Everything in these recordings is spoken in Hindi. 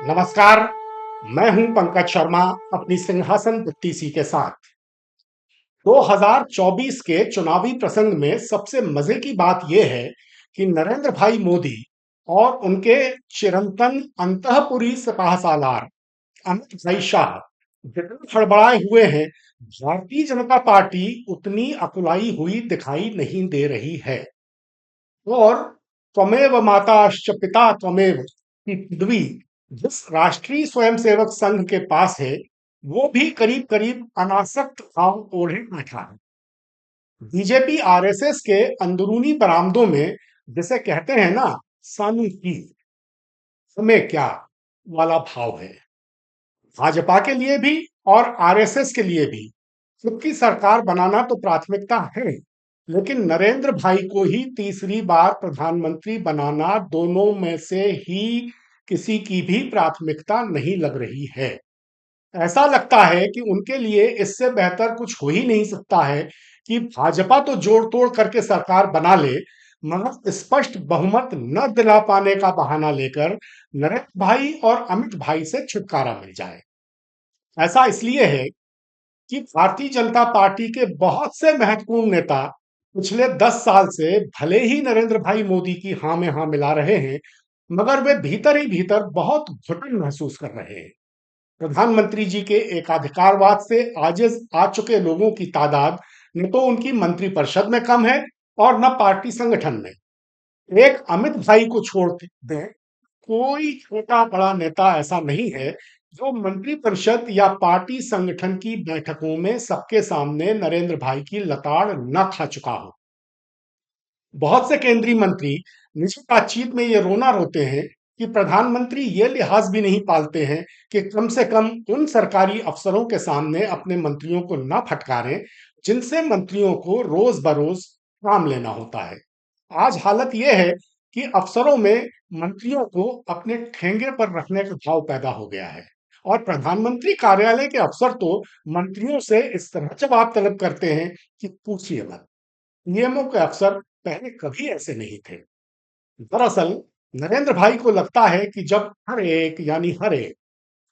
नमस्कार। मैं हूं पंकज शर्मा अपनी सिंहासन बत्तीसी के साथ। 2024 के चुनावी प्रसंग में सबसे मजे की बात यह है कि नरेंद्र भाई मोदी और उनके चिरंतन अंतःपुरी सिपाह सालार अमित भाई शाह जितने हड़बड़ाए हुए हैं, भारतीय जनता पार्टी उतनी अकुलाई हुई दिखाई नहीं दे रही है। और त्वमेव माताश्च पिता त्वमेव की पदवी जिस राष्ट्रीय स्वयंसेवक संघ के पास है, वो भी करीब करीब अनासक्त भाव ओढ़े बैठा है। बीजेपी आरएसएस के अंदरूनी बरामदों में जिसे कहते हैं ना, सानू की हमें क्या वाला भाव है। भाजपा के लिए भी और आरएसएस के लिए भी खुद की सरकार बनाना तो प्राथमिकता है, लेकिन नरेंद्र भाई को ही तीसरी बार प्रधानमंत्री बनाना दोनों में से ही किसी की भी प्राथमिकता नहीं लग रही है। ऐसा लगता है कि उनके लिए इससे बेहतर कुछ हो ही नहीं सकता है कि भाजपा तो जोड़ तोड़ करके सरकार बना ले, मगर स्पष्ट बहुमत न दिला पाने का बहाना लेकर नरेंद्र भाई और अमित भाई से छुटकारा मिल जाए। ऐसा इसलिए है कि भारतीय जनता पार्टी के बहुत से महत्वपूर्ण नेता पिछले 10 साल से भले ही नरेंद्र भाई मोदी की हां में हां मिला रहे हैं, मगर वे भीतर ही भीतर बहुत घुटन महसूस कर रहे हैं। प्रधानमंत्री जी के एकाधिकारवाद से आजिज आ चुके लोगों की तादाद न तो उनकी मंत्रिपरिषद में कम है और न पार्टी संगठन में। एक अमित भाई को छोड़ दें, कोई छोटा बड़ा नेता ऐसा नहीं है जो मंत्रिपरिषद या पार्टी संगठन की बैठकों में सबके सामने नरेंद्र भाई की लताड़ न खा चुका हो। बहुत से केंद्रीय मंत्री निजी बातचीत में ये रोना रोते हैं कि प्रधानमंत्री ये लिहाज भी नहीं पालते हैं कि कम से कम उन सरकारी अफसरों के सामने अपने मंत्रियों को न फटकारें जिनसे मंत्रियों को रोज बरोज काम लेना होता है। आज हालत यह है कि अफसरों में मंत्रियों को अपने ठेंगे पर रखने का भाव पैदा हो गया है, और प्रधानमंत्री कार्यालय के अफसर तो मंत्रियों से इस तरह जवाब तलब करते हैं कि पूछिए मत। पीएमओ के अफसर पहले कभी ऐसे नहीं थे। दरअसल नरेंद्र भाई को लगता है कि जब हर एक यानी हर एक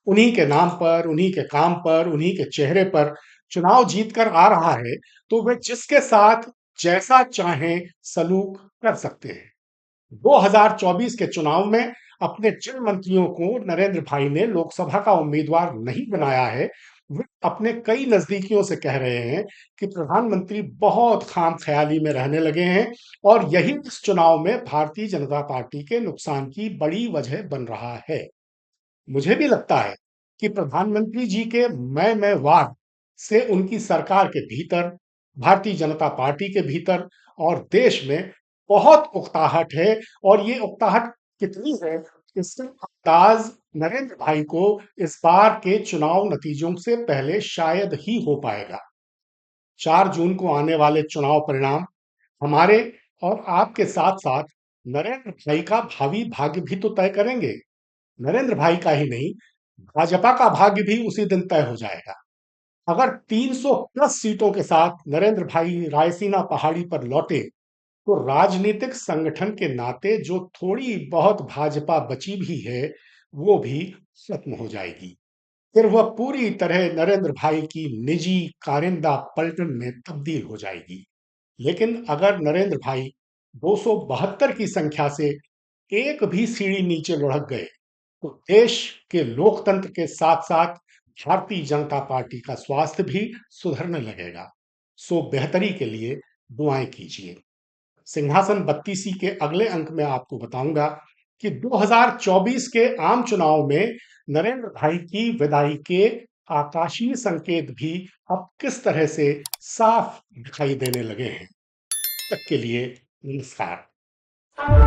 उन्हीं के नाम पर, उन्हीं के काम पर, उन्हीं के चेहरे पर चुनाव जीत कर आ रहा है, तो वे जिसके साथ जैसा चाहें सलूक कर सकते हैं। 2024 के चुनाव में अपने जिन मंत्रियों को नरेंद्र भाई ने लोकसभा का उम्मीदवार नहीं बनाया है, वे अपने कई नजदीकियों से कह रहे हैं कि प्रधानमंत्री बहुत खाम ख्याली में रहने लगे हैं, और यही इस चुनाव में भारतीय जनता पार्टी के नुकसान की बड़ी वजह बन रहा है। मुझे भी लगता है कि प्रधानमंत्री जी के मैं वाद से उनकी सरकार के भीतर, भारतीय जनता पार्टी के भीतर और देश में बहुत उकताहट है, और ये उकताहट कितनी है इसका अंदाज नरेंद्र भाई को इस बार के चुनाव नतीजों से पहले शायद ही हो पाएगा। 4 जून को आने वाले चुनाव परिणाम हमारे और आपके साथ साथ नरेंद्र भाई का भावी भाग्य भी तो तय करेंगे। नरेंद्र भाई का ही नहीं, भाजपा का भाग्य भी उसी दिन तय हो जाएगा। अगर 300 प्लस सीटों के साथ नरेंद्र भाई रायसीना पहाड़ी पर लौटे, तो राजनीतिक संगठन के नाते जो थोड़ी बहुत भाजपा बची भी है, वो भी खत्म हो जाएगी। फिर वह पूरी तरह नरेंद्र भाई की निजी कारिंदा पलटन में तब्दील हो जाएगी। लेकिन अगर नरेंद्र भाई 272 की संख्या से एक भी सीढ़ी नीचे लुढ़क गए, तो देश के लोकतंत्र के साथ साथ भारतीय जनता पार्टी का स्वास्थ्य भी सुधरने लगेगा। सो बेहतरी के लिए दुआएं कीजिए। सिंहासन बत्तीसी के अगले अंक में आपको बताऊंगा कि 2024 के आम चुनाव में नरेंद्र भाई की विदाई के आकाशीय संकेत भी अब किस तरह से साफ दिखाई देने लगे हैं। तक के लिए नमस्कार।